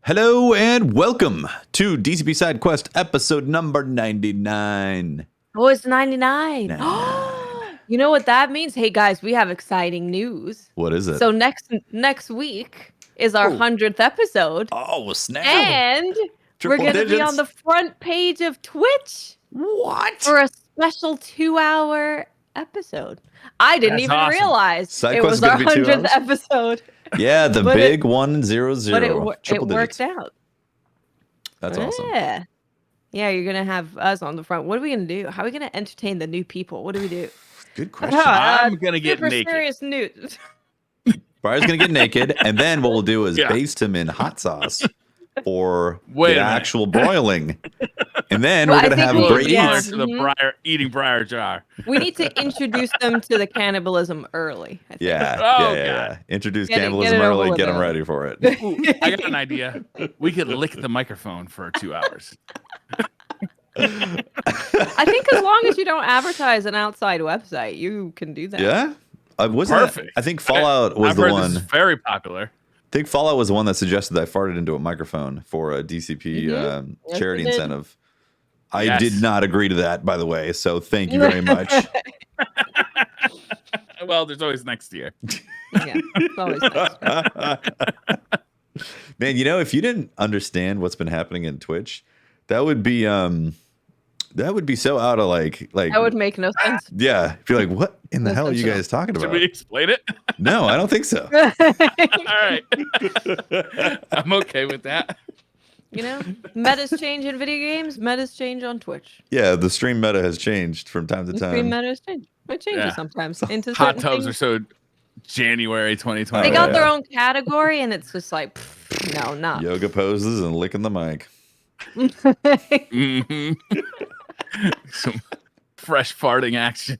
Hello and welcome to DCP SideQuest episode number 99. Oh, it's 99. 99. You know what that means? Hey guys, we have exciting news. What is it? So next week is our 100th episode. Oh, snap. And we're going to be on the front page of Twitch. What? For a special 2-hour episode. I didn't even realize SideQuest it was our 100th episode. Yeah, the big 100. But it worked out. That's awesome. Yeah. Yeah, you're going to have us on the front. What are we going to do? How are we going to entertain the new people? What do we do? Good question. I'm going to get naked. Serious news. Briar's going to get naked, and then what we'll do is baste him in hot sauce for the actual broiling. And then we're going to have great eats. To the eating Briar jar. We need to introduce them to the cannibalism early. I think. Yeah. Introduce cannibalism early, get them ready for it. Ooh, I got an idea. We could lick the microphone for 2 hours. I think as long as you don't advertise an outside website, you can do that. Yeah? Perfect. I think Fallout was I've the heard one. This is very popular. I think Fallout was the one that suggested that I farted into a microphone for a DCP charity incentive. I did not agree to that, by the way, so thank you very much. Well, there's always next year. Yeah, it's always next year. Man, if you didn't understand what's been happening in Twitch, that would be so out of like that would make no sense. Yeah, if you're like, what in the hell are you guys talking about? Should we explain it? No, I don't think so. All right. I'm okay with that. Metas change in video games, metas change on Twitch. Yeah, the stream meta has changed from time to time. Stream meta has changed. It changes sometimes. Into hot tubs are so January 2020. They got their own category, and it's just like, no, not yoga poses and licking the mic. Some fresh farting action.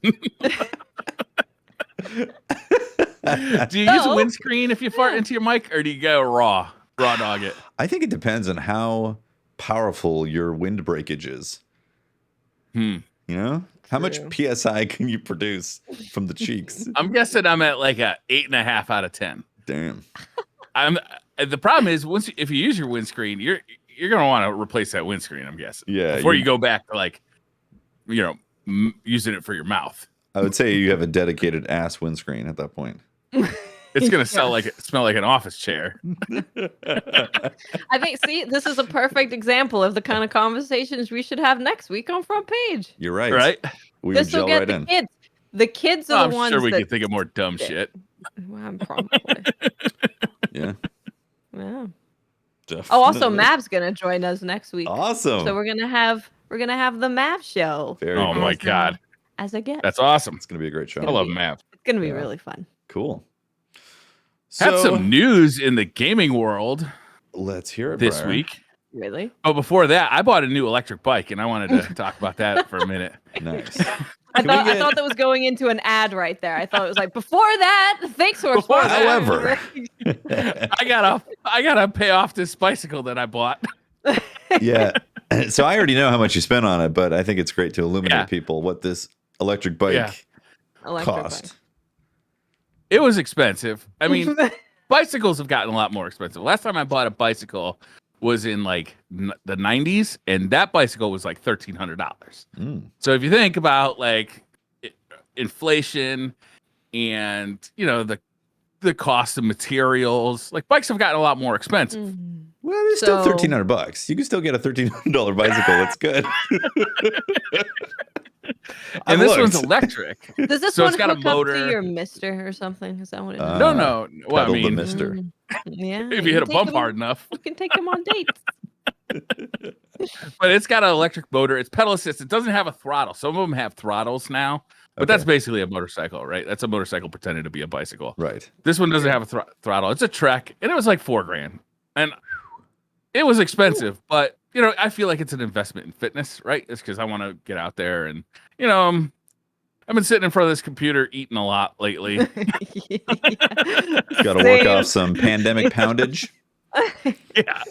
Do you use a windscreen if you fart into your mic, or do you go raw dog it? I think it depends on how powerful your wind breakage is. How much PSI can you produce from the cheeks? I'm guessing I'm at like a 8.5 out of 10. Damn. The problem is if you use your windscreen, you're gonna want to replace that windscreen. I'm guessing. Yeah. Before you go back to using it for your mouth. I would say you have a dedicated ass windscreen at that point. It's gonna smell like an office chair. I think. See, this is a perfect example of the kind of conversations we should have next week on Front Page. You're right. Right. We this will get right the in. kids. The kids are the ones. I'm sure we could think of more dumb shit. Well, probably. Yeah. Yeah. Definitely. Oh, also, Mav's gonna join us next week. Awesome. So we're gonna have the Mav show. Oh my god. As a guest. That's awesome. It's gonna be a great show. I love Mav. It's gonna be really fun. Cool. Had some news in the gaming world. Let's hear it this week. Really? Oh, before that, I bought a new electric bike, and I wanted to talk about that for a minute. Nice. I thought that was going into an ad right there. I thought it was like, before that, thanks for however. I gotta pay off this bicycle that I bought. Yeah. So I already know how much you spent on it, but I think it's great to illuminate people what this electric bike cost. It was expensive. I mean, bicycles have gotten a lot more expensive. Last time I bought a bicycle was in like the 90s, and that bicycle was like $1,300. So if you think about like inflation and the cost of materials, like bikes have gotten a lot more expensive. Well, it's still $1,300. You can still get a $1,300 bicycle. That's good. And this one's electric. Does this one hook up to your Mister or something? Is that what it is? No. Well, I mean, the Mister. Yeah. If you hit a bump hard enough, you can take them on dates. But it's got an electric motor. It's pedal assist. It doesn't have a throttle. Some of them have throttles now, but that's basically a motorcycle, right? That's a motorcycle pretending to be a bicycle. Right. This one doesn't have a throttle. It's a Trek, and it was like $4,000, and it was expensive. But I feel like it's an investment in fitness, right? It's because I want to get out there, and I've been sitting in front of this computer eating a lot lately. Got to work off some pandemic poundage. Yeah.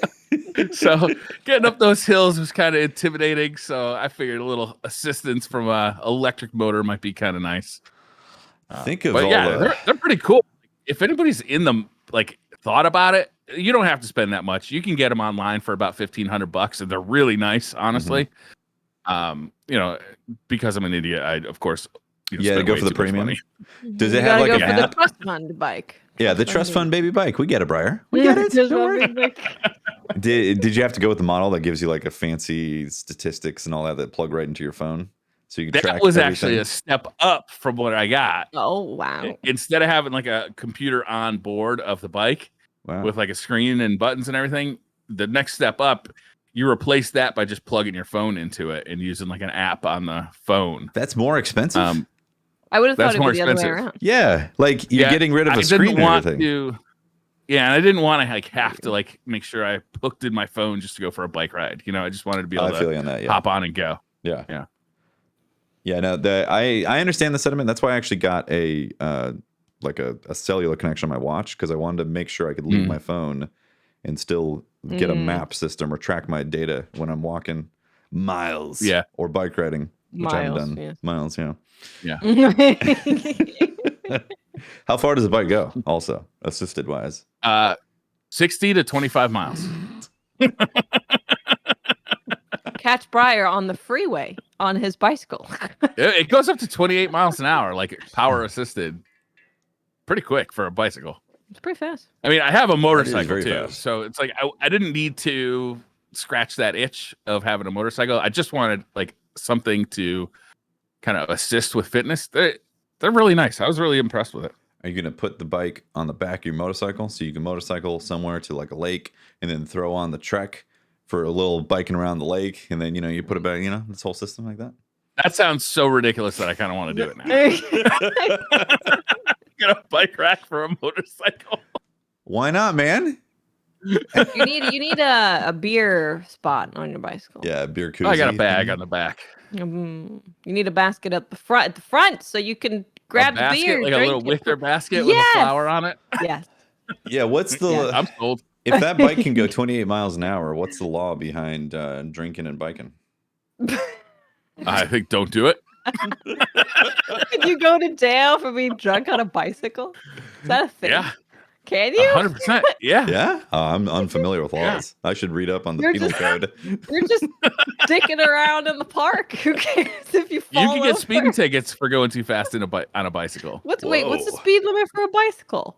So getting up those hills was kind of intimidating. So I figured a little assistance from a electric motor might be kind of nice. Think of all they're pretty cool. If anybody's in the thought about it. You don't have to spend that much. You can get them online for about $1,500, and they're really nice, honestly. Because I'm an idiot, I of course go for the premium. Does it You have gotta like go an for app? the trust fund bike. Yeah, the trust fund baby bike. We get it, Briar. We get it. Don't worry. Did you have to go with the model that gives you like a fancy statistics and all that plug right into your phone, so you can track? That was everything? actually a step up from what I got. Oh wow! Instead of having like a computer on board of the bike with like a screen and buttons and everything, the next step up, you replace that by just plugging your phone into it and using like an app on the phone. That's more expensive. I would have thought That's it more was the other way expensive. around. Yeah, like you're getting rid of a screen and everything. And I didn't want to like have to like make sure I hooked in my phone just to go for a bike ride. I just wanted to be able to hop on and go. Yeah. No, I understand the sentiment. That's why I actually got a cellular connection on my watch, because I wanted to make sure I could leave my phone and still get a map system or track my data when I'm walking miles. Or bike riding, which I haven't done. Yeah. Miles, yeah. How far does the bike go? Also, assisted wise, 60 to 25 miles. Catch Briar on the freeway on his bicycle. It goes up to 28 miles an hour, like power assisted. Pretty quick for a bicycle. It's pretty fast. I mean, I have a motorcycle too, fast. so it's like I didn't need to scratch that itch of having a motorcycle. I just wanted like something to kind of assist with fitness. They're really nice. I was really impressed with it. Are you going to put the bike on the back of your motorcycle so you can motorcycle somewhere to like a lake and then throw on the Trek for a little biking around the lake, and then you put it back, this whole system like that? That sounds so ridiculous that I kind of want to do it now. Get a bike rack for a motorcycle. Why not, man? You need a beer spot on your bicycle. Yeah, a beer koozie. I got a bag on the back. You need a basket at the front, so you can grab the beer, like a little wicker basket with a flower on it. Yes. Yeah. What's the? I'm sold. If that bike can go 28 miles an hour, what's the law behind drinking and biking? I think don't do it. Can you go to jail for being drunk on a bicycle? Is that a thing? Yeah. Can you? 100%. Yeah. Yeah. I'm unfamiliar with laws. I should read up on the penal code. You're just dicking around in the park. Who cares if you fall You can get over? speeding tickets for going too fast on a bicycle. What's the speed limit for a bicycle?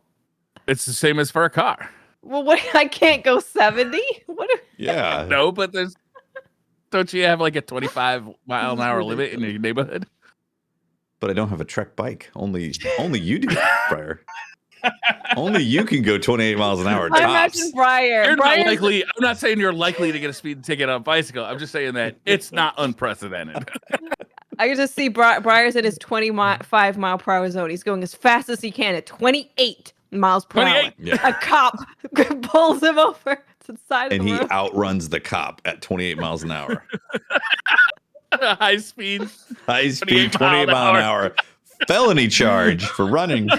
It's the same as for a car. Well, what? I can't go 70. Yeah. No, but don't you have like a 25-mile-an-hour limit in your neighborhood? But I don't have a Trek bike. Only you do, Briar. Only you can go 28 miles an hour. I imagine Briar. You're not likely. I'm not saying you're likely to get a speeding ticket on a bicycle. I'm just saying that it's not unprecedented. I can just see Briar's in his 25-mile-per-hour zone. He's going as fast as he can at 28 miles per hour. Yeah. A cop pulls him over to the side of the road. And he outruns the cop at 28 miles an hour. High speed, 28 mile an hour. Felony charge for running.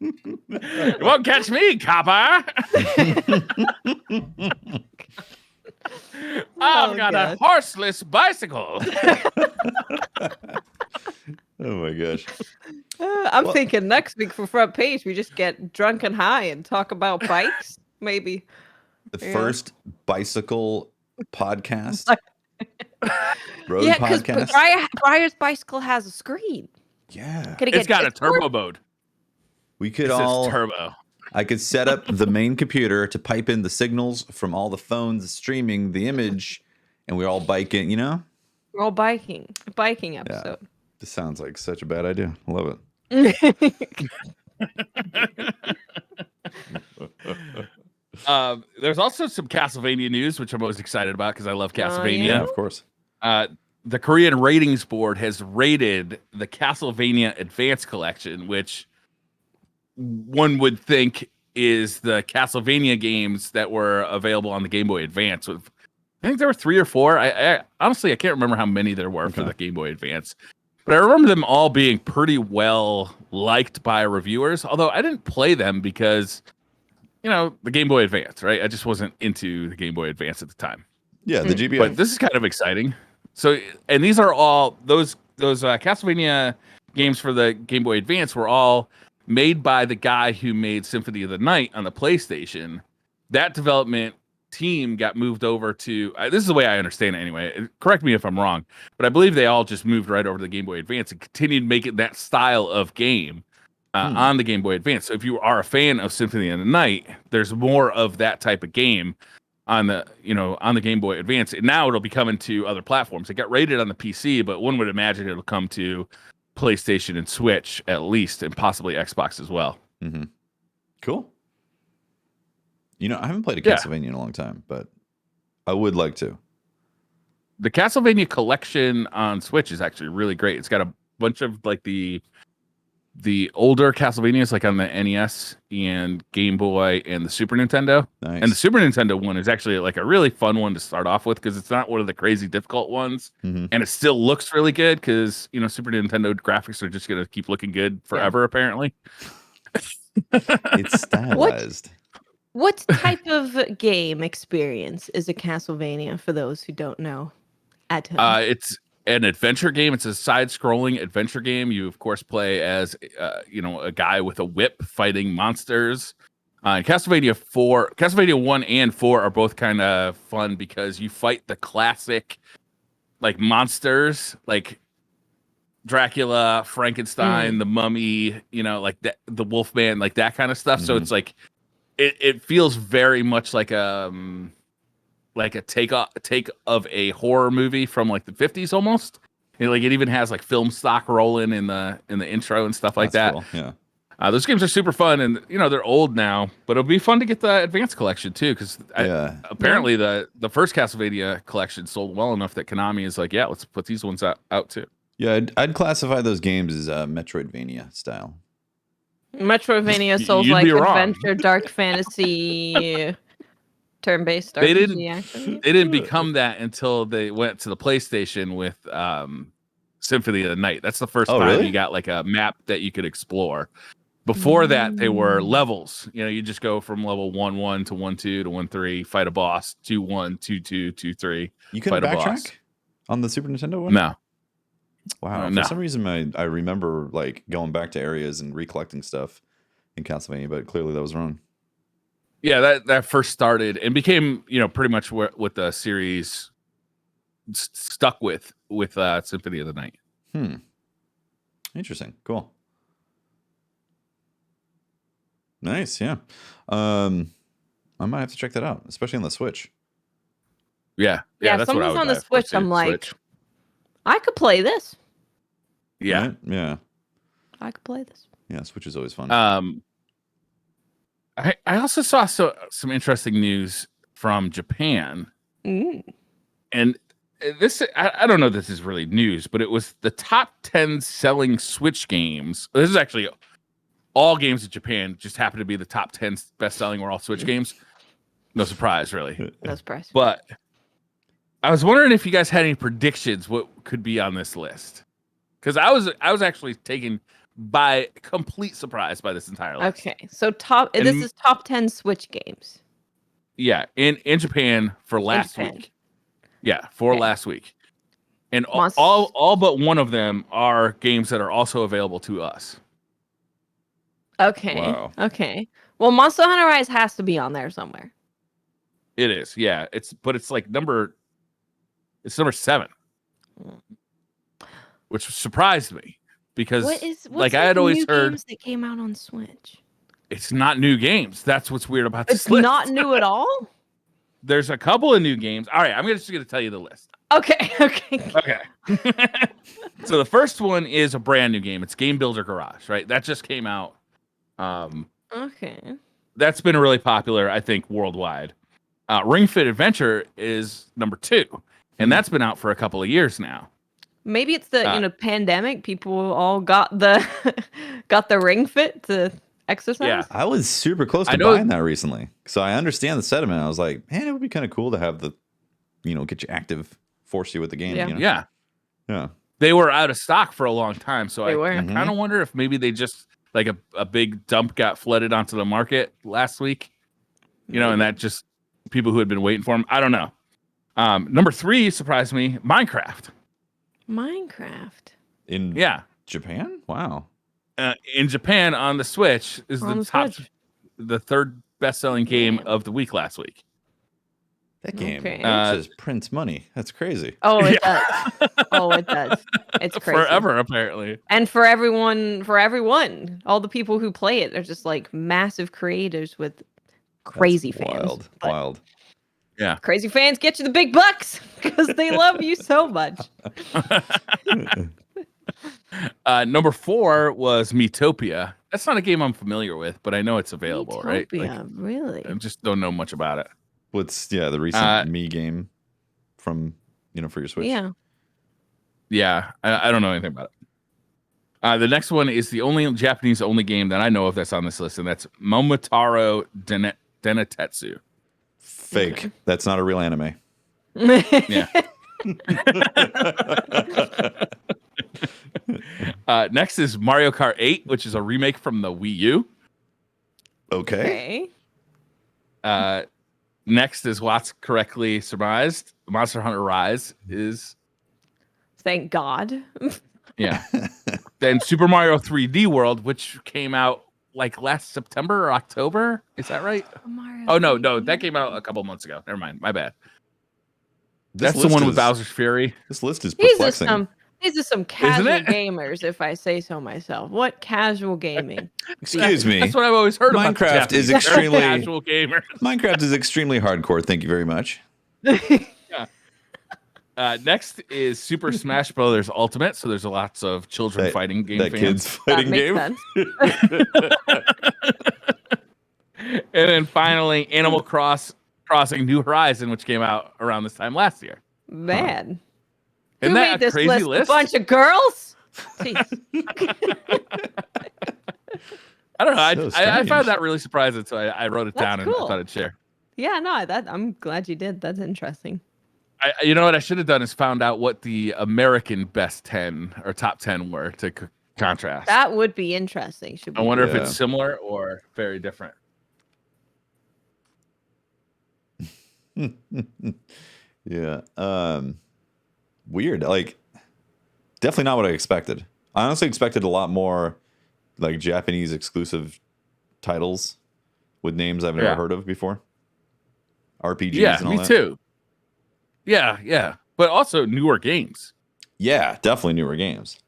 You won't catch me, copper. I've got a horseless bicycle. Oh my gosh. I'm thinking next week for front page, we just get drunk and high and talk about bikes. Maybe. The first bicycle podcast. Road because podcast. Briar's bicycle has a screen. Yeah. It's got a turbo mode. We could all turbo. I could set up the main computer to pipe in the signals from all the phones streaming the image, and we're all biking, We're all biking. A biking episode. Yeah. This sounds like such a bad idea. I love it. There's also some Castlevania news, which I'm always excited about because I love Castlevania. Yeah, of course. The Korean ratings board has rated the Castlevania Advance Collection, which one would think is the Castlevania games that were available on the Game Boy Advance. I think there were 3 or 4. I honestly, I can't remember how many there were for the Game Boy Advance. But I remember them all being pretty well liked by reviewers, although I didn't play them because, the Game Boy Advance, right? I just wasn't into the Game Boy Advance at the time. Yeah, the GBA. But this is kind of exciting. So, and these are all those Castlevania games for the Game Boy Advance were all made by the guy who made Symphony of the Night on the PlayStation. That development team got moved over to this is the way I understand it anyway. Correct me if I'm wrong, but I believe they all just moved right over to the Game Boy Advance and continued making that style of game on the Game Boy Advance. So if you are a fan of Symphony of the Night, there's more of that type of game on the Game Boy Advance. And now it'll be coming to other platforms. It got rated on the PC, but one would imagine it'll come to PlayStation and Switch at least, and possibly Xbox as well. Mm-hmm. Cool. I haven't played a Castlevania in a long time, but I would like to. The Castlevania collection on Switch is actually really great. It's got a bunch of like the older Castlevanias, like on the NES and Game Boy and the Super Nintendo. Nice. And the Super Nintendo one is actually like a really fun one to start off with because it's not one of the crazy difficult ones, and it still looks really good because Super Nintendo graphics are just gonna keep looking good forever. Apparently, it's stylized. What type of game experience is a Castlevania for those who don't know at home? It's an adventure game. It's a side-scrolling adventure game. You, of course, play as a guy with a whip fighting monsters. Castlevania 1 and 4 are both kind of fun because you fight the classic like monsters, like Dracula, Frankenstein, the Mummy, like the Wolfman, like that kind of stuff. So it's like it feels very much like a take of a horror movie from like the 50s almost. Like it even has like film stock rolling in the intro and stuff like that. Cool. Yeah. Those games are super fun, and they're old now, but it'll be fun to get the Advanced Collection too, because apparently the first Castlevania collection sold well enough that Konami is like, yeah, let's put these ones out too. Yeah, I'd classify those games as Metroidvania style. Metroidvania, Souls-like adventure, dark fantasy, turn-based RPG. They didn't become that until they went to the PlayStation with Symphony of the Night. That's the first time you got like a map that you could explore. Before that, they were levels. You just go from level 1-1 to 1-2 to 1-3, fight a boss, 2-1, 2-2, 2-3. You couldn't backtrack on the Super Nintendo one? No. Wow. For some reason, I remember like going back to areas and recollecting stuff in Castlevania, but clearly that was wrong. Yeah, that first started and became, pretty much what the series stuck with Symphony of the Night. Interesting. Cool. Nice. Yeah. I might have to check that out, especially on the Switch. Yeah. That's what I would on the Switch. I'm like, I could play this. Yeah. Right? Yeah. I could play this. Yeah. Switch is always fun. I also saw some interesting news from Japan. And this, I don't know if this is really news, but it was the top 10 selling Switch games. This is actually all games in Japan just happen to be the top 10 best selling were all Switch games. No surprise, really. No surprise. But I was wondering if you guys had any predictions what could be on this list. Because I was actually taken by complete surprise by this entire list. Okay, so this is top 10 Switch games. Yeah, in Japan for last week. Yeah, last week. And all but one of them are games that are also available to us. Okay. Wow. Okay. Well, Monster Hunter Rise has to be on there somewhere. It is. Yeah, it's like number 7. Which surprised me because what's I had always heard games that came out on Switch. It's not new games. That's what's weird about this list. It's not new at all? There's a couple of new games. All right, I'm just going to tell you the list. Okay. So the first one is a brand new game. It's Game Builder Garage, right? That just came out. Okay. That's been really popular, I think, worldwide. Ring Fit Adventure is number 2, and that's been out for a couple of years now. Maybe it's the pandemic. People all got the Ring Fit to exercise. Yeah, I was super close to buying that recently, so I understand the sentiment. I was like, man, it would be kind of cool to have the, get you active, force you with the game. Yeah. Yeah. They were out of stock for a long time, so I kind of wonder if maybe they just like a big dump got flooded onto the market last week, and that just people who had been waiting for them. I don't know. Number 3 surprised me. Minecraft. In Japan? Wow. in Japan on the Switch is On the the top, Switch. the third best-selling game Damn. of the week last week. That game Okay. just prints money. That's crazy. Oh, it Yeah. does. Oh, it does. It's crazy. Forever, apparently. And for everyone, all the people who play it, they're just like massive creators with crazy That's fans. Wild, But wild. Yeah. crazy fans get you the big bucks because they love you so much. Number 4 was Metopia. That's not a game I'm familiar with, but I know it's available, right? Metopia, really? I just don't know much about it. What's the recent Me game from for your Switch? Yeah, I don't know anything about it. The next one is the only Japanese only game that I know of that's on this list, and that's Momotaro Denetetsu. Fake. Okay. That's not a real anime. Yeah. Next is Mario Kart 8, which is a remake from the Wii U. Okay. Next is Watts correctly surmised. Monster Hunter Rise is. Thank God. Yeah. Then Super Mario 3D World, which came out like last September or October. Is that right? Oh, no. That came out a couple months ago. Never mind. My bad. That's the one with Bowser's Fury. This list is These perplexing. are some casual gamers, if I say so myself. What casual gaming? Excuse me. That's what I've always heard about. Minecraft is Japanese. They're extremely casual gamers. Minecraft is extremely hardcore. Thank you very much. Next is Super Smash Brothers Ultimate. So there's lots of children fighting game fans. Kids fighting game. Sense. And then finally, Animal Crossing New Horizon, which came out around this time last year. Man. Isn't Who that made a this crazy list? list? A bunch of girls? Jeez. I don't know. So I strange. found that really surprising, so I wrote it down and I cool. thought I'd share. Yeah, no, I'm glad you did. That's interesting. You know what I should have done is found out what the American best 10 or top 10 were to contrast. That would be interesting. I wonder if it's similar or very different. Yeah. Weird. Like, definitely not what I expected. I honestly expected a lot more like Japanese exclusive titles with names I've never heard of before. RPGs and all me that. too. Yeah. But also newer games. Yeah, definitely newer games.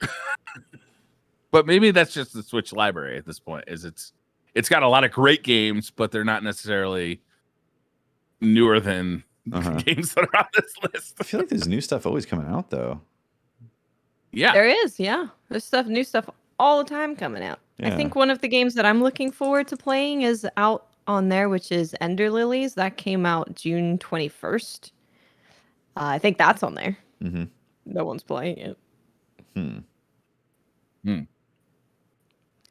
But maybe that's just the Switch library at this point. It's got a lot of great games, but they're not necessarily newer than games that are on this list. I feel like there's new stuff always coming out though. Yeah. There is, yeah. There's new stuff all the time coming out. Yeah. I think one of the games that I'm looking forward to playing is out on there, which is Ender Lilies. That came out June 21st. I think that's on there. Mm-hmm. No one's playing it.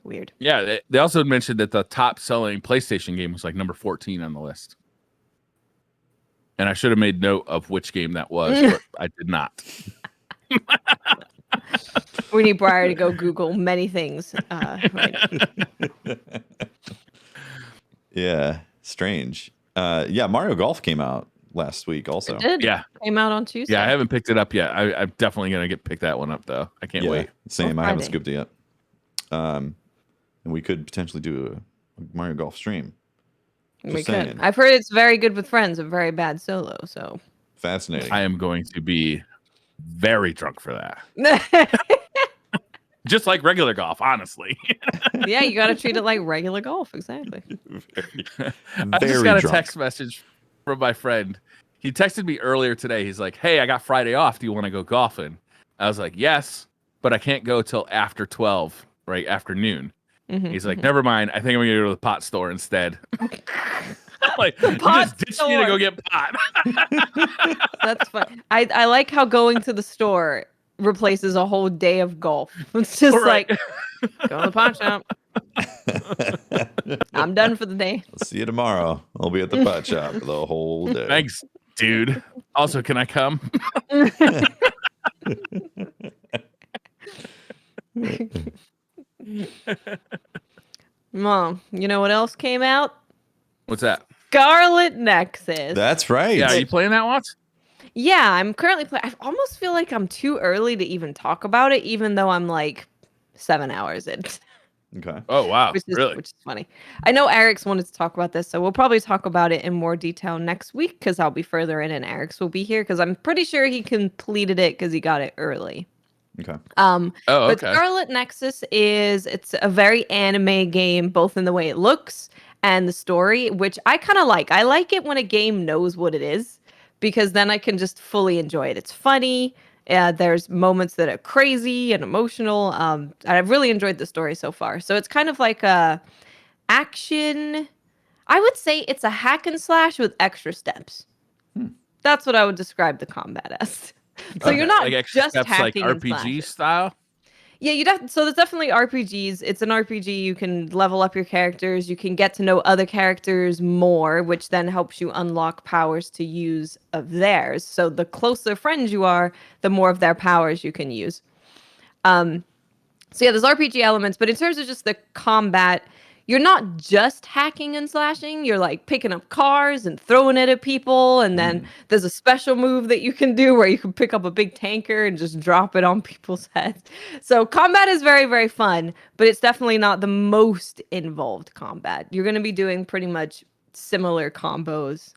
Weird. Yeah, they also mentioned that the top selling PlayStation game was like number 14 on the list. And I should have made note of which game that was, but I did not. We need Briar to go Google many things. Right now. Yeah, strange. Yeah, Mario Golf came out last week also. It did. Yeah. Came out on Tuesday. Yeah, I haven't picked it up yet. I'm definitely going to pick that one up, though. I can't wait. Same. Or I haven't Friday. scooped it yet. And we could potentially do a Mario Golf stream. We Just could. saying. I've heard it's very good with friends and very bad solo. So Fascinating. I am going to be very drunk for that. Just like regular golf, honestly. yeah, you got to treat it like regular golf. Exactly. I just got a text message from my friend. He texted me earlier today. He's like, "Hey, I got Friday off. Do you want to go golfing?" I was like, "Yes, but I can't go till after 12, right? Afternoon." He's like, "Never mind. I think I'm going to go to the pot store instead." Like, you just ditched me to go get pot. That's fun. I like how going to the store replaces a whole day of golf. It's just Right. like, go to the pot shop. I'm done for the day. I'll see you tomorrow. I'll be at the pot shop the whole day. Thanks, dude. Also, can I come? Mom, you know what else came out? What's that? Scarlett Nexus. That's right. Yeah, are you playing that once? Yeah, I'm currently playing. I almost feel like I'm too early to even talk about it, even though I'm like 7 hours in. Okay. Oh wow, which is really? which is funny. I know Eric's wanted to talk about this, so we'll probably talk about it in more detail next week because I'll be further in and Eric's will be here because I'm pretty sure he completed it because he got it early. Okay. Oh, But okay. Scarlet Nexus it's a very anime game, both in the way it looks and the story, which I kind of like. I like it when a game knows what it is because then I can just fully enjoy it. It's funny. There's moments that are crazy and emotional. I've really enjoyed the story so far. So it's kind of like a action. I would say it's a hack and slash with extra steps. That's what I would describe the combat as. So Okay. you're not like extra just steps, like hacking and RPG slashing. style. Yeah, so there's definitely RPGs. It's an RPG. You can level up your characters. You can get to know other characters more, which then helps you unlock powers to use of theirs. So the closer friends you are, the more of their powers you can use. So yeah, there's RPG elements, but in terms of just the combat, you're not just hacking and slashing. You're like picking up cars and throwing it at people, and then there's a special move that you can do where you can pick up a big tanker and just drop it on people's heads. So combat is very, very fun, but it's definitely not the most involved combat. You're going to be doing pretty much similar combos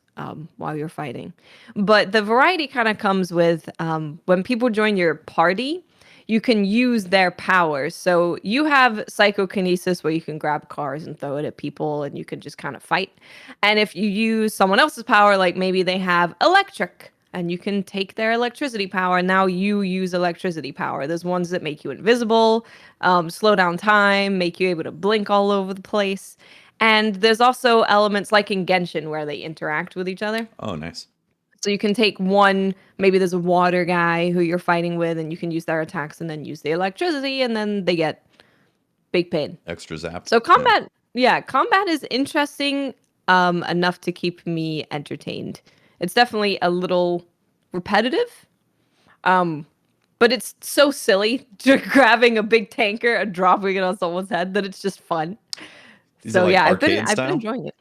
while you're fighting. But the variety kind of comes with when people join your party, you can use their powers. So you have psychokinesis where you can grab cars and throw it at people and you can just kind of fight. And if you use someone else's power, like maybe they have electric and you can take their electricity power. And now you use electricity power. There's ones that make you invisible, slow down time, make you able to blink all over the place. And there's also elements like in Genshin where they interact with each other. Oh, nice. So you can take one, maybe there's a water guy who you're fighting with, and you can use their attacks and then use the electricity, and then they get big pain. Extra zap. So combat is interesting enough to keep me entertained. It's definitely a little repetitive, but it's so silly just grabbing a big tanker and dropping it on someone's head that it's just fun. Is So it like yeah, arcade I've been style? enjoying it.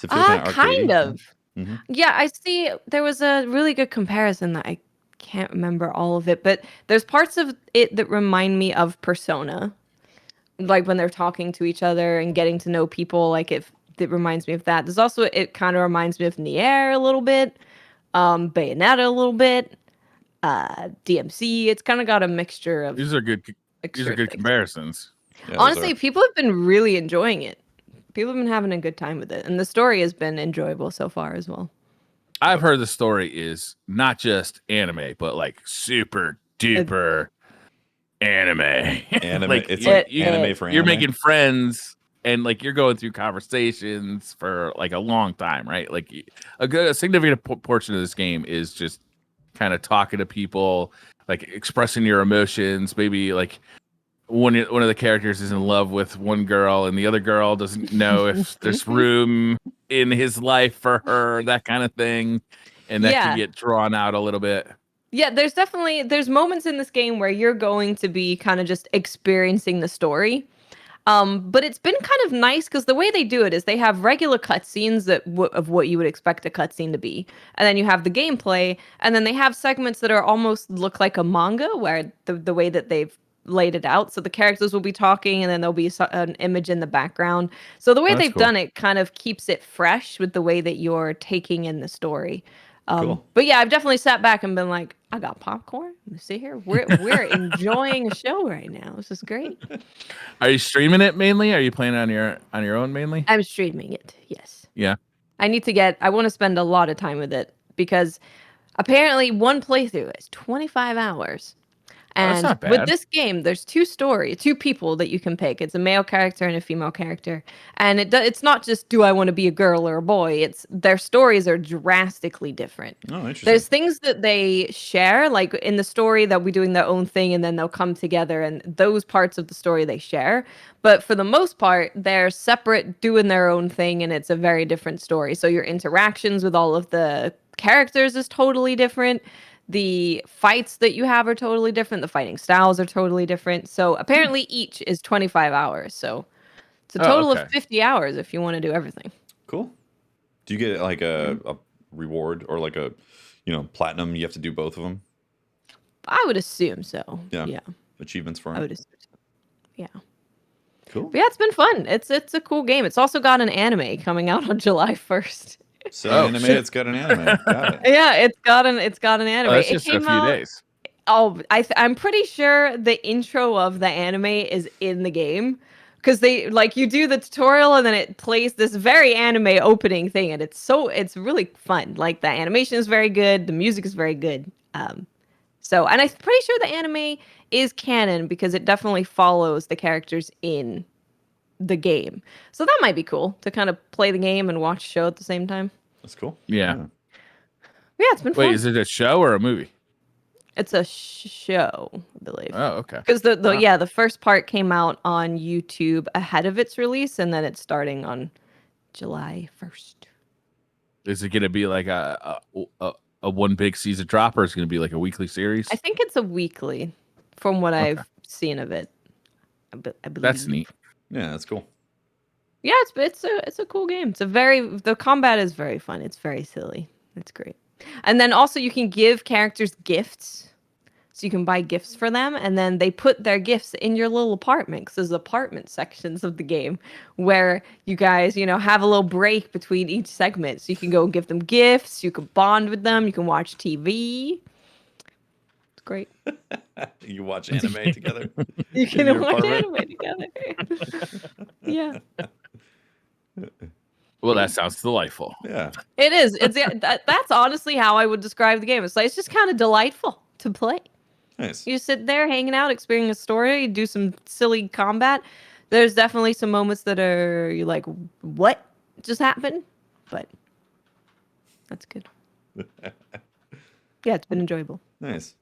Does it feel kind of Kind arcadey? of. Mm-hmm. Yeah, I see. There was a really good comparison that I can't remember all of it, but there's parts of it that remind me of Persona, like when they're talking to each other and getting to know people. Like it reminds me of that. There's also it kind of reminds me of Nier a little bit, Bayonetta a little bit, DMC. It's kind of got a mixture of These are good. These are good things. comparisons. Yeah, Honestly, people have been really enjoying it. People have been having a good time with it, and the story has been enjoyable so far as well. I've heard the story is not just anime, but like super duper anime. Anime. like It's you- like you- anime for anime. You're making friends, and like you're going through conversations for like a long time, right? Like a significant portion of this game is just kind of talking to people, like expressing your emotions. Maybe like one of the characters is in love with one girl, and the other girl doesn't know if there's room in his life for her, that kind of thing, and that can get drawn out a little bit. Yeah, there's moments in this game where you're going to be kind of just experiencing the story. But it's been kind of nice because the way they do it is they have regular cutscenes of what you would expect a cutscene to be, and then you have the gameplay, and then they have segments that are almost look like a manga where the way that they've laid it out. So the characters will be talking, and then there'll be an image in the background. So the way they've done it kind of keeps it fresh with the way that you're taking in the story. Cool. But yeah, I've definitely sat back and been like, I got popcorn. Let's sit here. We're enjoying a show right now. This is great. Are you streaming it mainly? Are you playing on your own mainly? I'm streaming it. Yes. Yeah. I want to spend a lot of time with it because apparently one playthrough is 25 hours. That's And not bad. with this game, there's two people that you can pick. It's a male character and a female character. And it's not just, do I want to be a girl or a boy? It's their stories are drastically different. Oh, interesting. There's things that they share, like in the story they'll be doing their own thing and then they'll come together and those parts of the story they share. But for the most part, they're separate, doing their own thing, and it's a very different story. So your interactions with all of the characters is totally different. The fights that you have are totally different. The fighting styles are totally different. So apparently each is 25 hours. So it's a total of 50 hours if you want to do everything. Cool. Do you get like a reward or like a, platinum? You have to do both of them? I would assume so. Yeah. Achievements for it? I would assume so. Yeah. Cool. But yeah, it's been fun. It's a cool game. It's also got an anime coming out on July 1st. So animated's got an anime. Got it. Yeah, it's got an anime. Oh, that's It just came a few out. days. Oh, I'm pretty sure the intro of the anime is in the game because they like you do the tutorial and then it plays this very anime opening thing and it's really fun. Like the animation is very good, the music is very good. So and I'm pretty sure the anime is canon because it definitely follows the characters in the game. So that might be cool to kind of play the game and watch the show at the same time. That's cool. Yeah. Yeah, it's been fun. Wait, is it a show or a movie? It's a show, I believe. Oh, okay. Because the first part came out on YouTube ahead of its release, and then it's starting on July 1st. Is it going to be like a one big season drop, or is it going to be like a weekly series? I think it's a weekly, from what I've seen of it. I believe. That's neat. Yeah, that's cool. Yeah, it's a cool game. The combat is very fun. It's very silly. It's great. And then also you can give characters gifts. So you can buy gifts for them, and then they put their gifts in your little apartment. Because there's apartment sections of the game where you guys, have a little break between each segment. So you can go give them gifts. You can bond with them. You can watch TV. It's great. You watch anime together. You can watch anime together. Yeah. Well, that sounds delightful. Yeah. It is. That's honestly how I would describe the game. It's just kind of delightful to play. Nice. You sit there hanging out, experiencing a story, you do some silly combat. There's definitely some moments that you're like, what just happened? But that's good. Yeah, it's been enjoyable. Nice.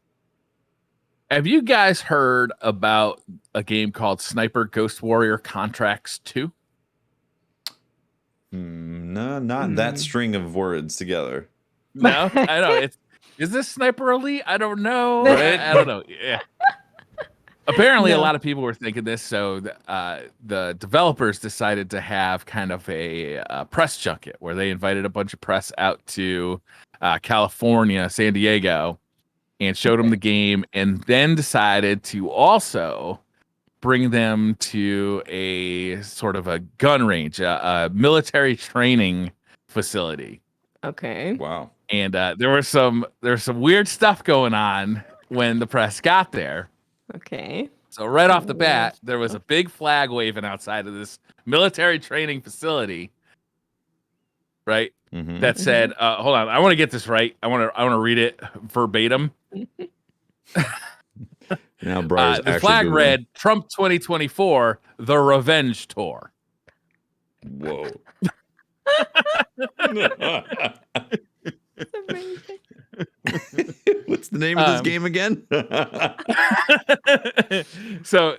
Have you guys heard about a game called Sniper Ghost Warrior Contracts 2? No, not that string of words together. No, I know. Is this Sniper Elite? I don't know. Right? I don't know. Yeah. Apparently, a lot of people were thinking this, so the developers decided to have kind of a press junket where they invited a bunch of press out to California, San Diego, and showed them the game, and then decided to also bring them to a sort of a gun range, a military training facility. Okay. Wow. And there was some weird stuff going on when the press got there. Okay. So right off the bat, there was a big flag waving outside of this military training facility. Right? Mm-hmm. That said, hold on, I want to get this right. I want to read it verbatim. Now, Briar's the flag read Trump 2024, the Revenge Tour. Whoa. That's amazing. What's the name of this game again? So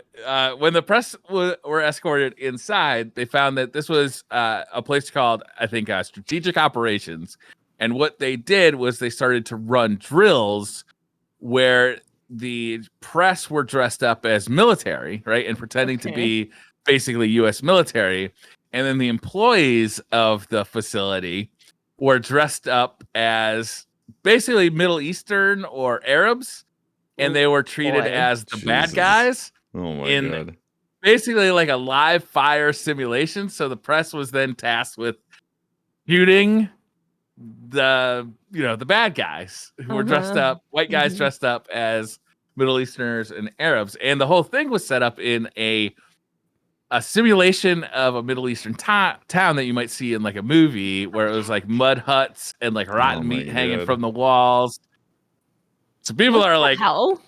when the press were escorted inside, they found that this was a place called, I think, Strategic Operations. And what they did was they started to run drills where the press were dressed up as military, right? And pretending to be basically U.S. military. And then the employees of the facility were dressed up as basically Middle Eastern or Arabs. And they were treated as the bad guys. Oh my God. Basically like a live fire simulation. So the press was then tasked with shooting the bad guys who were dressed up, white guys dressed up as Middle Easterners and Arabs. And the whole thing was set up in a simulation of a Middle Eastern town that you might see in like a movie where it was like mud huts and like rotten meat hanging from the walls. So people are like, hell?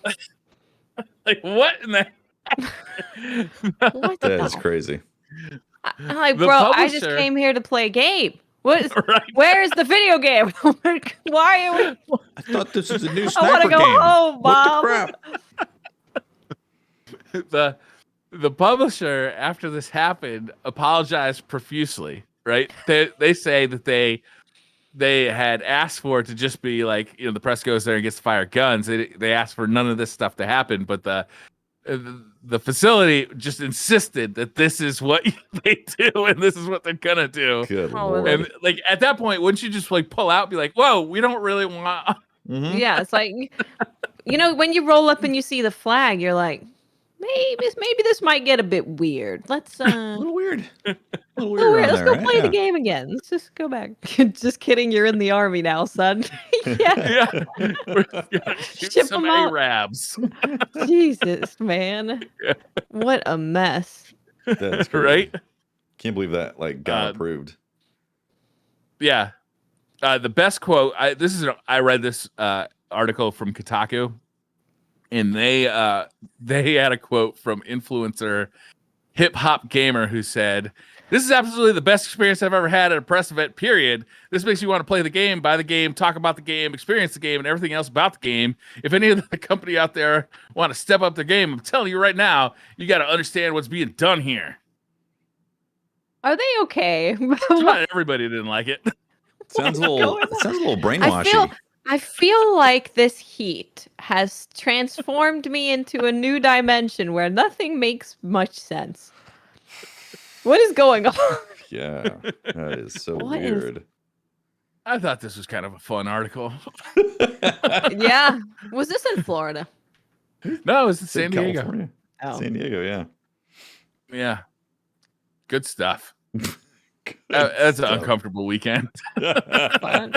like what in the What That is crazy. I'm like, The bro, I just publisher- came here to play a game. What? Right. Where's the video game? Why are we? I thought this was a new I sniper want to go game. home, Bob. What the crap? the publisher, after this happened, apologized profusely. Right? They say that they had asked for it to just be like, the press goes there and gets to fire guns. They asked for none of this stuff to happen, but the facility just insisted that this is what they do and this is what they're gonna do. Good Oh, Lord. And like at that point, wouldn't you just like pull out and be like, whoa, we don't really want Mhm. Yeah, it's like, when you roll up and you see the flag, you're like, maybe this might get a bit weird. Let's A little weird. A little weird oh, around let's there, go right? play the Yeah. game again. Let's just go back. Just kidding. You're in the army now, son. Yeah. Yeah, we're gonna shoot Ship some 'em out. Arabs, Jesus, man. Yeah. What a mess. That's crazy. right? Can't believe that like got approved. Yeah. The best quote. I read this article from Kotaku, and they had a quote from influencer Hip Hop Gamer who said, "This is absolutely the best experience I've ever had at a press event, period. This makes you want to play the game, buy the game, talk about the game, experience the game, and everything else about the game. If any of the company out there want to step up their game, I'm telling you right now, you got to understand what's being done here." Are they okay? Not everybody didn't like it. Sounds a little I brainwashy. feel like this heat has transformed me into a new dimension where nothing makes much sense. What is going on? Yeah, that is so What is- weird. I thought this was kind of a fun article. Yeah. Was this in Florida? No, it was in It's in San Diego. California. Oh. San Diego, yeah. Yeah. Good stuff. Good That's an stuff. uncomfortable weekend. Fun.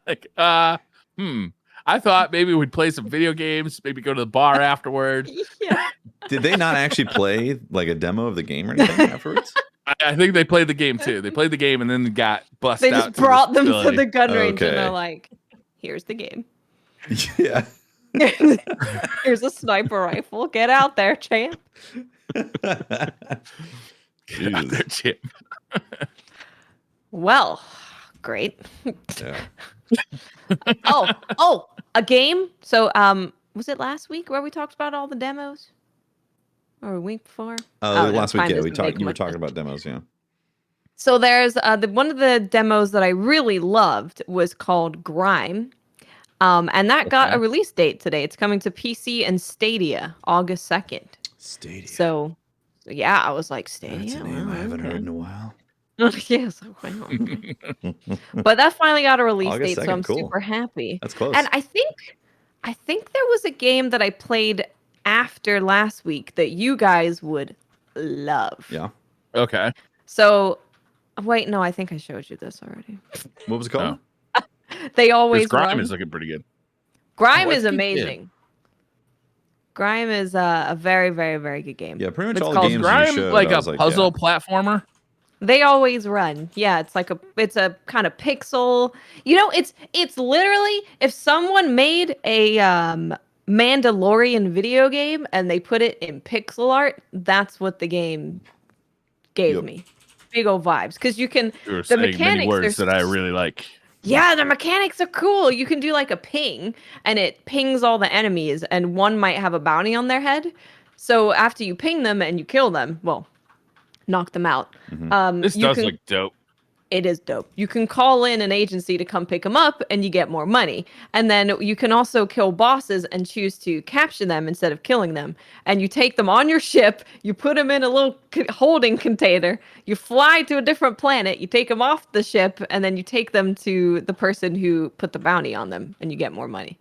Like, I thought maybe we'd play some video games, maybe go to the bar afterward. Yeah. Did they not actually play like a demo of the game or anything afterwards? I think they played the game too. They played the game and then got busted They out. just brought them to facility. the gun range and Okay. they're like, here's the game. Yeah. Here's a sniper rifle. Get out there, champ. Get out there, Chip. Well, great. Yeah. Oh, a game. So, was it last week where we talked about all the demos, or a week before? Oh, no, last week, time yeah, doesn't make you were much talking sense. about demos, yeah. So there's one of the demos that I really loved was called Grime, and that got a Okay. release date today. It's coming to PC and Stadia, August 2nd. Stadia. So, yeah, I was like, Stadia. That's a name I Wow, haven't okay. heard in a while. Yes, wow. But that finally got a release August date, so 2nd, I'm cool. super happy. That's close. And I think there was a game that I played after last week that you guys would love. Yeah. Okay. So, wait, no, I think I showed you this already. What was it called? They This always Grime run. is looking pretty good. Grime Oh, is I think amazing. Grime is a very, very, very good game. Yeah, pretty much It's all the called games Grime you showed. like I a was like, puzzle platformer. They always run. Yeah, it's a kind of pixel. You know, it's literally if someone made a Mandalorian video game and they put it in pixel art, that's what the game gave Yep. me. Big old vibes because you can You were the saying many mechanics words are that I really like. Yeah, the mechanics are cool. You can do like a ping and it pings all the enemies and one might have a bounty on their head. So after you ping them and you kill them, well, knock them out. This you does can, look dope. it is dope. You can call in an agency to come pick them up and you get more money. And then you can also kill bosses and choose to capture them instead of killing them. And you take them on your ship, you put them in a little holding container, you fly to a different planet, you take them off the ship, and then you take them to the person who put the bounty on them and you get more money.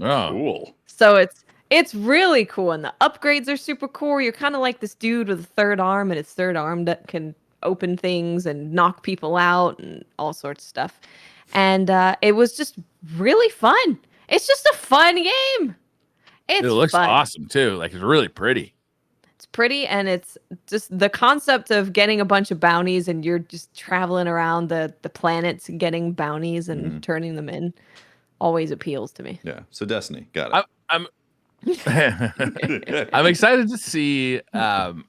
Oh, cool. So it's really cool and the upgrades are super cool. You're kind of like this dude with a third arm and his third arm that can open things and knock people out and all sorts of stuff. And it was just really fun. It's just a fun game. It's it looks fun. awesome too. Like it's really pretty. It's pretty and it's just the concept of getting a bunch of bounties and you're just traveling around the planets and getting bounties and turning them in always appeals to me. Yeah. So Destiny. Got it. I'm excited to see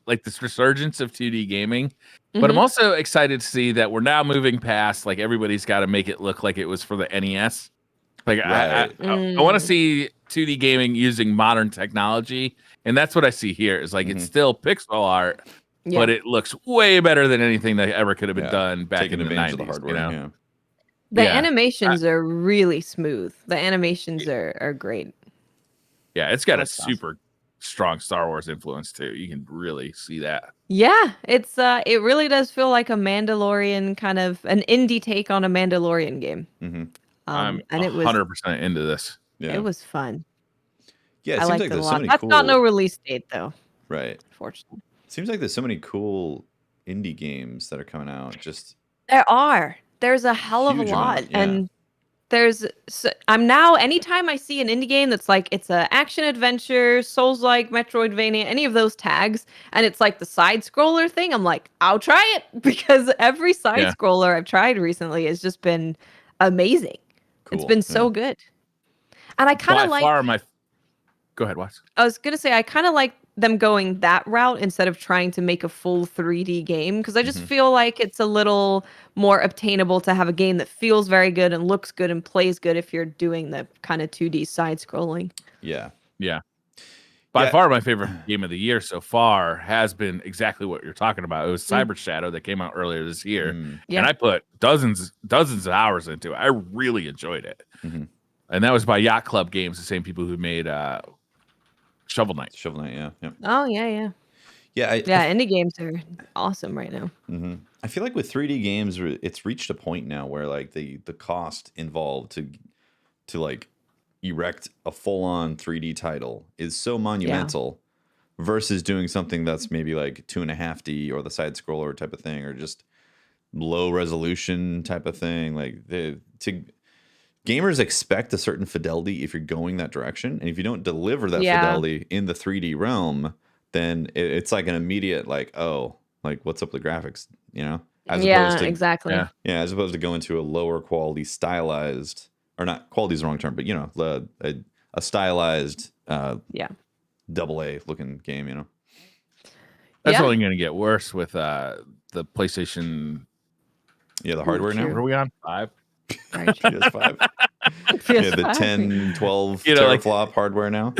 like this resurgence of 2D gaming, but I'm Mhm. also excited to see that we're now moving past like everybody's got to make it look like it was for the NES. Like Right. I want to see 2D gaming using modern technology, and that's what I see here. Is like it's still pixel art, Yeah. but it looks way better than anything that ever could have been Yeah. done back Taking in the advantage 90s. of the hardware. You know? Yeah. The Yeah. animations are really smooth. The animations are great. Yeah, it's got a That's awesome. super strong Star Wars influence too. You can really see that. Yeah, it's it really does feel like a Mandalorian kind of an indie take on a Mandalorian game. Mm-hmm. I'm And it was 100% into this. Yeah. it was fun. Yeah, it I seems liked like it a there's so lot. many That's cool. not no release date though, Right. unfortunately. Seems like there's so many cool indie games that are coming out. Just There's a hell of a huge lot, amount. Yeah. and I'm now anytime I see an indie game that's like it's a action adventure, Souls-like, Metroidvania, any of those tags, and it's like the side scroller thing, I'm like, I'll try it because every side Yeah. scroller I've tried recently has just been amazing. It's Cool. been so good. And I kind By of like far my. Go ahead, Watts. I was gonna say I kind of like them going that route instead of trying to make a full 3D game because I just feel like it's a little more obtainable to have a game that feels very good and looks good and plays good if you're doing the kind of 2D side scrolling. Yeah. Yeah. By far, my favorite game of the year so far has been exactly what you're talking about. It was Cyber Shadow that came out earlier this year, and I put dozens of hours into it. I really enjoyed it, and that was by Yacht Club Games, the same people who made Shovel Knight. Shovel Knight. Yeah. Yep. Oh yeah. Yeah. Indie games are awesome right now. I feel like with 3D games, it's reached a point now where like the cost involved to like erect a full-on 3D title is so monumental versus doing something that's maybe like 2.5D or the side scroller type of thing or just low resolution type of thing. Like gamers expect a certain fidelity if you're going that direction, and if you don't deliver that fidelity in the 3D realm, then it's like an immediate like, oh, like what's up with the graphics, as opposed to exactly. as opposed to going to a lower quality stylized, or not quality is the wrong term, but a stylized double A looking game. That's only going to get worse with the PlayStation. Yeah, the hardware now. What are we on? 5? PS5. Yeah, the 10, 12 teraflop hardware now.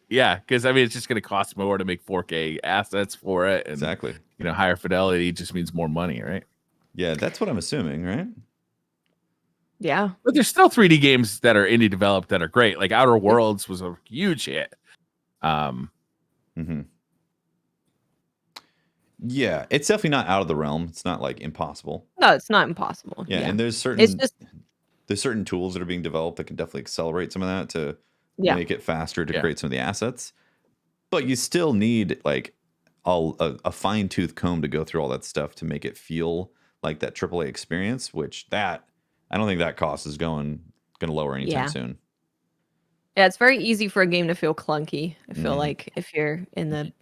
Yeah, because I mean, it's just going to cost more to make 4K assets for it. And, exactly. Higher fidelity just means more money, right? Yeah, that's what I'm assuming, right? Yeah. But there's still 3D games that are indie developed that are great. Like Outer Worlds was a huge hit. Yeah, it's definitely not out of the realm. It's not like impossible. No, it's not impossible. Yeah, and there's certain tools that are being developed that can definitely accelerate some of that to make it faster to create some of the assets. But you still need like a fine-tooth comb to go through all that stuff to make it feel like that AAA experience, which I don't think that cost is going to lower anytime soon. Yeah, it's very easy for a game to feel clunky. I feel like if you're in the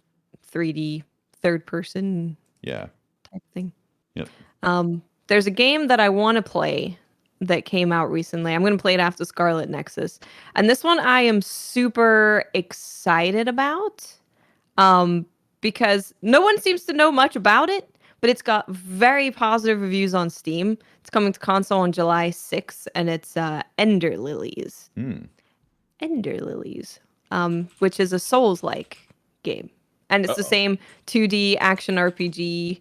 3D third person type thing. Yep. There's a game that I want to play that came out recently. I'm going to play it after Scarlett Nexus. And this one I am super excited about because no one seems to know much about it, but it's got very positive reviews on Steam. It's coming to console on July 6th, and it's Ender Lilies. Ender Lilies, which is a Souls-like game. And it's the same 2D action RPG,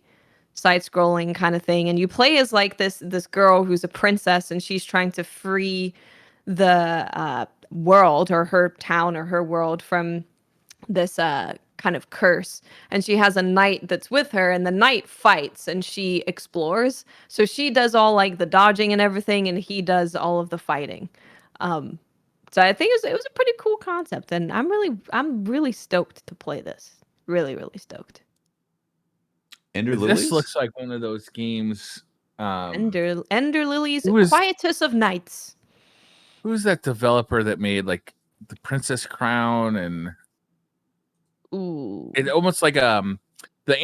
side-scrolling kind of thing. And you play as like this girl who's a princess, and she's trying to free the world or her town or her world from this kind of curse. And she has a knight that's with her, and the knight fights and she explores. So she does all like the dodging and everything, and he does all of the fighting. So I think it was a pretty cool concept, and I'm really stoked to play this. Really, really stoked. Ender Lilies? This looks like one of those games. Ender Lilies, Quietus of Nights. Who's that developer that made like the Princess Crown and it almost like the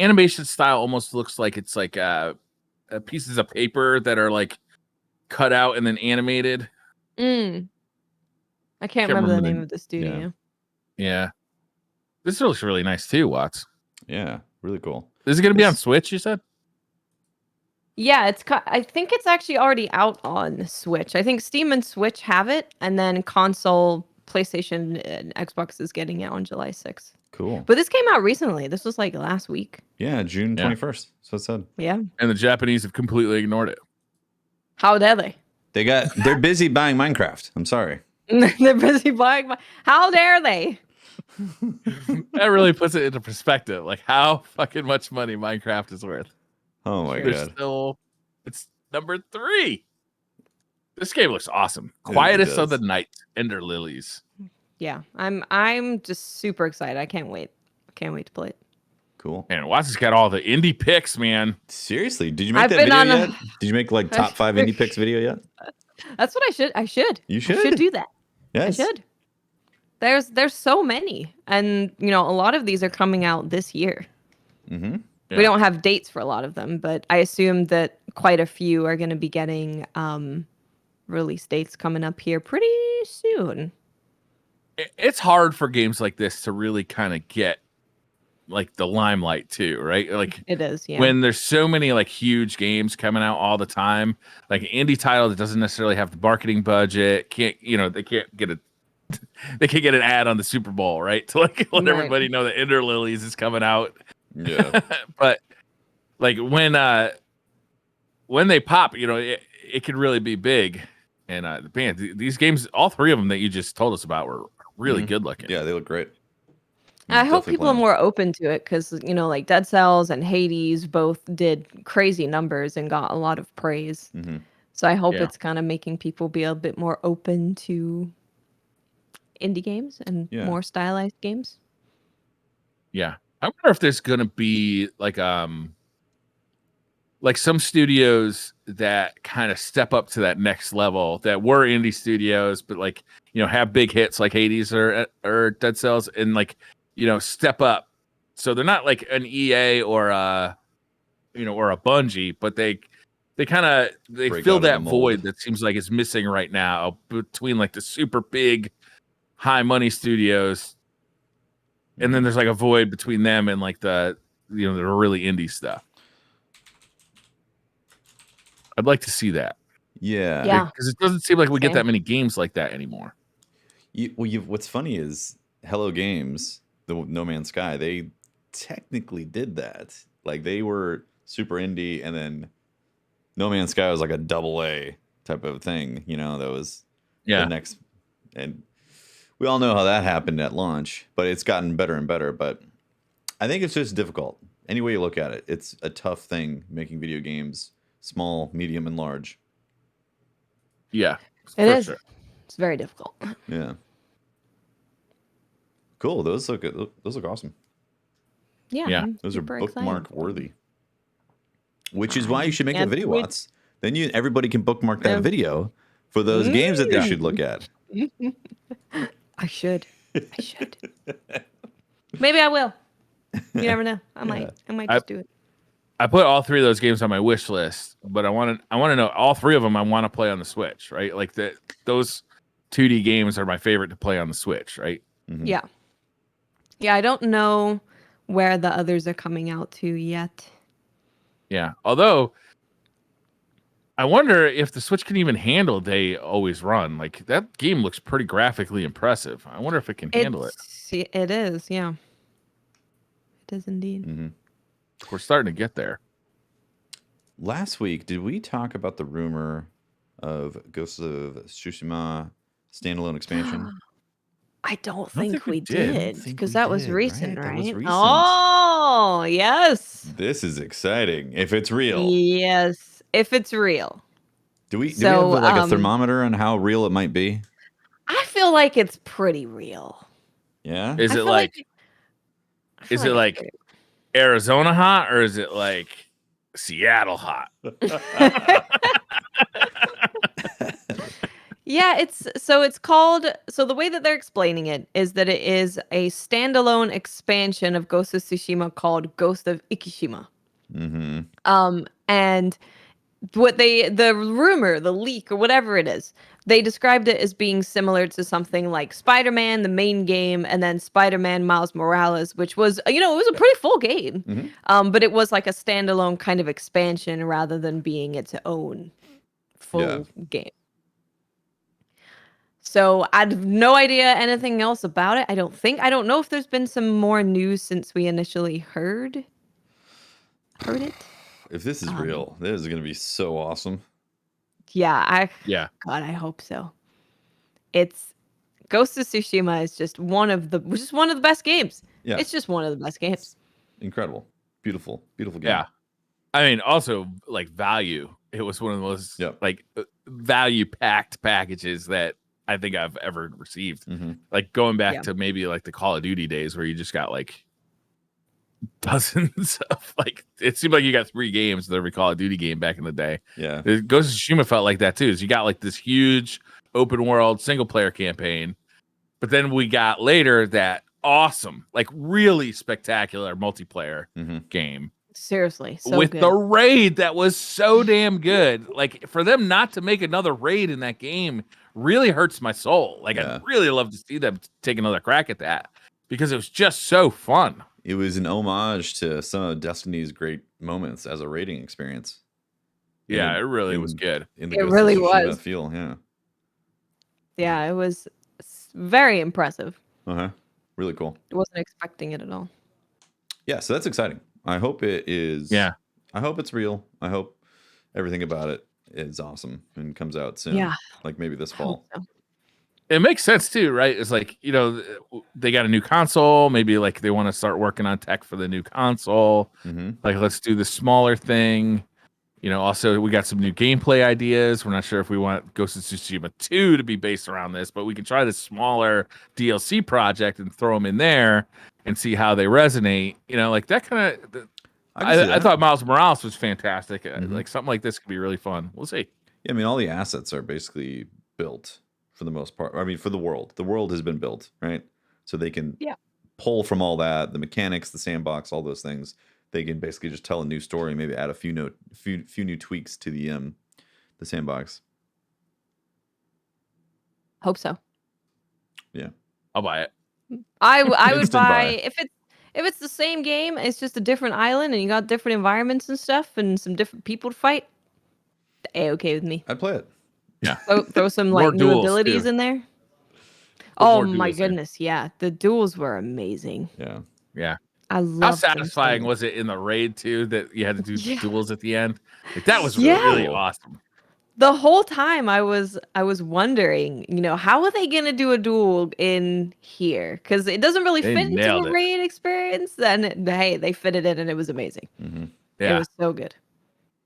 animation style almost looks like it's like pieces of paper that are like cut out and then animated. I can't remember the name of the studio. Yeah. This looks really nice too, Watts. Yeah, really cool. Is it going to be on Switch, you said? Yeah, I think it's actually already out on Switch. I think Steam and Switch have it, and then console, PlayStation, and Xbox is getting it on July 6th. Cool. But this came out recently. This was like last week. Yeah, June 21st. So it said. Yeah. And the Japanese have completely ignored it. How dare they? They're busy buying Minecraft. I'm sorry. They're busy buying. How dare they? That really puts it into perspective, like how fucking much money Minecraft is worth. Oh my god! It's number 3. This game looks awesome. Quietus of the Night, Ender Lilies. Yeah, I'm just super excited. I can't wait. Can't wait to play it. Cool. And Watts got all the indie picks, man. Seriously, did you make I've that been video on yet? Did you make like top 5 indie picks video yet? That's what I should. I should. You I should. should do that. Yes. I should. There's so many, and a lot of these are coming out this year. Mm-hmm. Yeah. We don't have dates for a lot of them, but I assume that quite a few are going to be getting release dates coming up here pretty soon. It's hard for games like this to really kind of get like the limelight too, right? Like It is, yeah. when there's so many like huge games coming out all the time, like an indie title that doesn't necessarily have the marketing budget, they can't get an ad on the Super Bowl, right? To like let Right. everybody know that Ender Lilies is coming out. Yeah. But like when they pop, it could really be big. And man, these games, all three of them that you just told us about, were really good looking. Yeah, they look great. I hope Definitely people are playing. more open to it because, like Dead Cells and Hades both did crazy numbers and got a lot of praise. Mhm. So I hope Yeah. it's kind of making people be a bit more open to indie games and Yeah. more stylized games. Yeah. I wonder if there's gonna be like some studios that kind of step up to that next level that were indie studios, but like, have big hits like Hades or Dead Cells and like, step up. So they're not like an EA or a Bungie, but they kind of Break fill out of the that mold. void that seems like is missing right now between like the super big high money studios. And then there's like a void between them and like the really indie stuff. I'd like to see that. Yeah. Yeah. Because it doesn't seem like we get Same. that many games like that anymore. What's funny is Hello Games, the No Man's Sky, they technically did that. Like they were super indie, and then No Man's Sky was like a AA type of thing. That was the next. And we all know how that happened at launch, but it's gotten better and better. But I think it's just difficult. Any way you look at it, it's a tough thing making video games, small, medium, and large. Yeah. It is. Sure. It's very difficult. Yeah. Cool. Those look good. Those look awesome. Yeah. Yeah. I'm Those are super excited. bookmark worthy. Which is why you should make a can't video, wait. Watts. Then everybody can bookmark that Yeah. video for those games that they should look at. I should. Maybe I will. You never know. I might just do it. I put all three of those games on my wish list, but I want to know all three of them I want to play on the Switch, right? Like those 2D games are my favorite to play on the Switch, right? Mhm. Yeah. Yeah, I don't know where the others are coming out to yet. Yeah. Although I wonder if the Switch can even handle They Always Run. Like that game looks pretty graphically impressive. I wonder if it can handle it. It is, yeah. It is indeed. Mhm. We're starting to get there. Last week, did we talk about the rumor of Ghost of Tsushima standalone expansion? I don't think think we we did. I don't did think because we that was did, recent, right? right? That was recent. Oh, yes. This is exciting. If it's real. Yes, if it's real. Do we have So, like a thermometer on how real it might be? I feel like it's pretty real. Yeah. Is I it feel like I feel is it it's like pretty- Arizona hot or is it like Seattle hot? Yeah, it's called, so the way that they're explaining it is that it is a standalone expansion of Ghost of Tsushima called Ghost of Ikishima. Mm-hmm. And the rumor, the leak, or whatever it is, they described it as being similar to something like Spider-Man, the main game, and then Spider-Man Miles Morales, which was, it was a pretty full game. Mm-hmm. But it was like a standalone kind of expansion rather than being its own full game. So I have no idea anything else about it. I don't know if there's been some more news since we initially heard it. If this is real, this is going to be so awesome. Yeah, Yeah. God, I hope so. It's Ghost of Tsushima is just one of the best games. Yeah. It's just one of the best games. Incredible. Beautiful game. Yeah. I mean, also like value. It was one of the most like value packed packages that I think I've ever received. Mm-hmm. Like going back Yeah. to maybe like the Call of Duty days where you just got like dozens of like it seemed like you got 3 games with every Call of Duty game back in the day. Yeah. Ghost of Tsushima felt like that too. Is you got like this huge open world single player campaign, but then we got later that awesome, like really spectacular multiplayer game. Seriously, so with good. the raid that was so damn good. Like for them not to make another raid in that game really hurts my soul. Like I'd really love to see them take another crack at that because it was just so fun. It was an homage to some of Destiny's great moments as a raiding experience. Yeah, it really was good. In the It Ghost really of Tsushima was. feel, yeah. Yeah, it was very impressive. Really cool. I wasn't expecting it at all. Yeah, so that's exciting. I hope it is. Yeah. I hope it's real. I hope everything about it is awesome and comes out soon. Yeah. Like maybe this fall. So. It makes sense too, right? It's like, you know, they got a new console. Maybe like they want to start working on tech for the new console. Like, let's do the smaller thing. You know, also we got some new gameplay ideas. We're not sure if we want Ghost of Tsushima 2 to be based around this, but we can try this smaller DLC project and throw them in there and see how they resonate. You know, like that kind of. I thought Miles Morales was fantastic. Like something like this could be really fun. We'll see. Yeah, I mean, all the assets are basically built for the most part. I mean, for the world. The world has been built, right? So they can pull from all that, the mechanics, the sandbox, all those things. They can basically just tell a new story, maybe add a few new tweaks to the sandbox. Hope so. Yeah, I'll buy it. I would Instant buy buy. if it's the same game, it's just a different island and you got different environments and stuff and some different people to fight. Okay with me. I'd play it. Yeah. Throw some More like new duels, abilities too. in there. Put Oh more my duels in. goodness, yeah. The duels were amazing. Yeah. Yeah. I How love satisfying was it in the raid too that you had to do Yeah. duels at the end? Like that was Yeah. really awesome. The whole time I was wondering, you know, how are they gonna do a duel in here? Because it doesn't really They fit into nailed the it. raid experience. Then hey, they fitted it and it was amazing. It Yeah. was so good.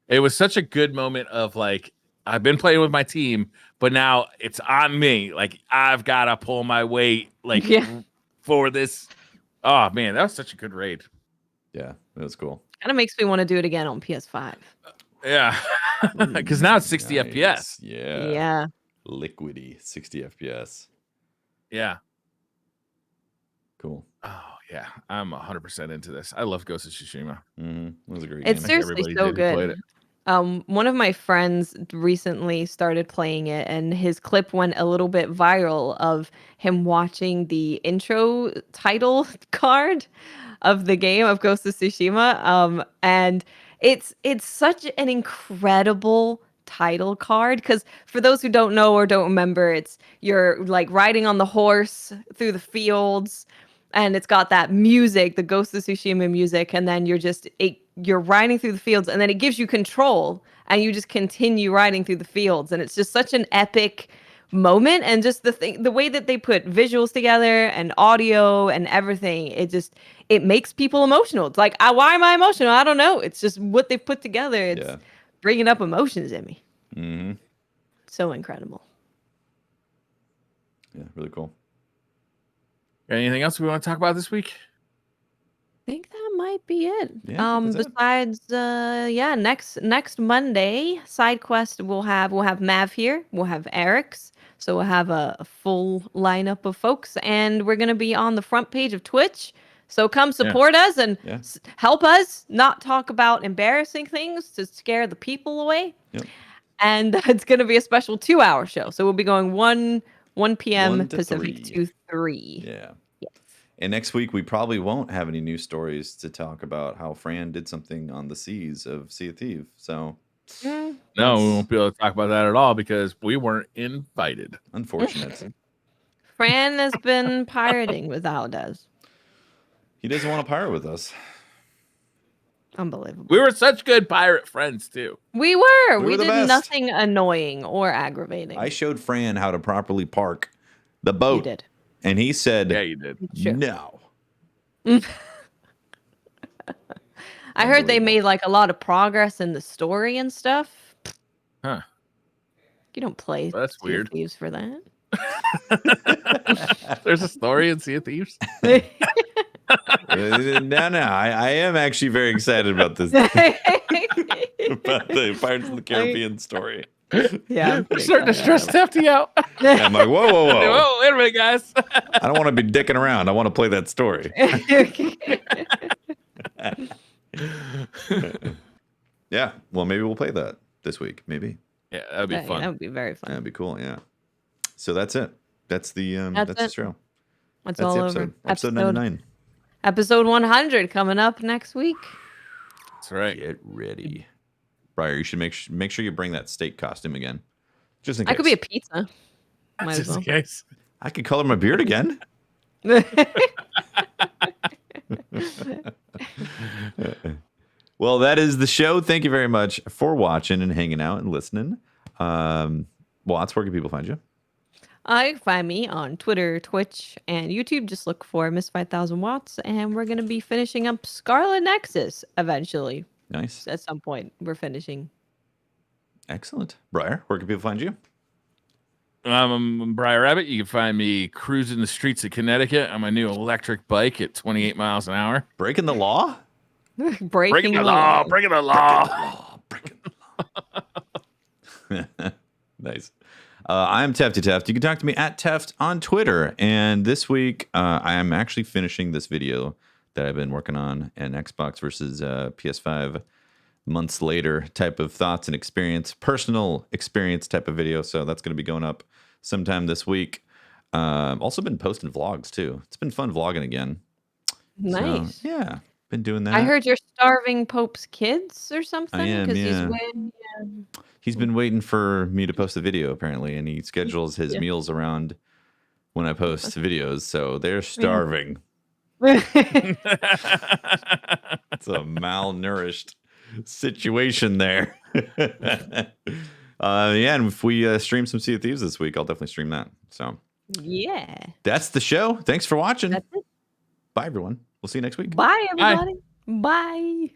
It was such a good moment of like, I've been playing with my team, but now it's on me. Like I've got to pull my weight like for this. Oh man, that was such a good raid. Yeah, that was cool. Kind of makes me want to do it again on PS5. Yeah. Because now it's 60 Nice. FPS. Yeah. Liquidy 60 FPS. Yeah. Cool. Oh yeah, I'm 100% into this. I love Ghost of Tsushima. It was a great It's game. seriously Everybody so did who played good. it. One of my friends recently started playing it, and his clip went a little bit viral of him watching the intro title card of the game of Ghost of Tsushima. And it's such an incredible title card because for those who don't know or don't remember, it's you're like riding on the horse through the fields. And it's got that music, the Ghost of Tsushima music, and then you're riding through the fields, and then it gives you control, and you just continue riding through the fields, and it's just such an epic moment, and just the way that they put visuals together and audio and everything, it makes people emotional. It's like, why am I emotional? I don't know. It's just what they've put together. It's bringing up emotions in me. So incredible. Yeah, really cool. Anything else we want to talk about this week? I think that might be it. Yeah, that's it. Besides, next Monday, SideQuest we'll have Mav here, we'll have Eric's, so we'll have a full lineup of folks, and we're gonna be on the front page of Twitch. So come support us and help us not talk about embarrassing things to scare the people away. Yep. And it's gonna be a special 2-hour show, so we'll be going 1 p.m. 1 to Pacific 3. to 3. Yeah. And next week, we probably won't have any news stories to talk about how Fran did something on the seas of Sea of Thieves. So, no, we won't be able to talk about that at all because we weren't invited. Unfortunate. Fran has been pirating with Aldez. He doesn't want to pirate with us. Unbelievable. We were such good pirate friends, too. We were. We We were the did best. nothing annoying or aggravating. I showed Fran how to properly park the boat. You did. And he said, Yeah, you did. Sure. No. I heard they made like a lot of progress in the story and stuff. Huh. You don't play Well, that's Sea of weird. Thieves for that. There's a story in Sea of Thieves. No, I am actually very excited about this. About the Pirates of the Caribbean story. Yeah, I'm starting to stress Tefty out. I'm like, whoa. Whoa, wait a minute, guys. I don't want to be dicking around. I want to play that story. Yeah, well, maybe we'll play that this week. Maybe. Yeah, that'd be fun. That would be very fun. That'd be cool. Yeah. So that's it. That's the that's the show. That's That's all the over. episode 99. Episode 100 coming up next week. That's right. Get ready, Briar. You should make sure you bring that steak costume again, just in case. I could be a pizza. Might Just as well. in case. I could color my beard again. Well, that is the show. Thank you very much for watching and hanging out and listening. Watts, where can people find you? You can find me on Twitter, Twitch, and YouTube. Just look for Miss 5000 Watts, and we're going to be finishing up Scarlett Nexus eventually. Nice. At some point, we're finishing. Excellent. Briar, where can people find you? I'm Briar Rabbit. You can find me cruising the streets of Connecticut on my new electric bike at 28 miles an hour. Breaking the law? Breaking the law. Breaking the law. Breaking the law. Nice. I'm Tefty Teft. You can talk to me at Teft on Twitter. And this week, I am actually finishing this video that I've been working on, an Xbox versus PS5 months later type of thoughts and experience, personal experience type of video. So that's going to be going up sometime this week. Also been posting vlogs too. It's been fun vlogging again. Nice. So, yeah, been doing that. I heard you're starving Pope's kids or something. I am, yeah. He's He's been waiting for me to post a video apparently, and he schedules his meals around when I post videos. So they're starving. It's a malnourished situation there. And if we stream some Sea of Thieves this week, I'll definitely stream that. So yeah. that's the show. Thanks for watching. That's it. Bye, everyone. We'll see you next week. Bye, everybody. Bye.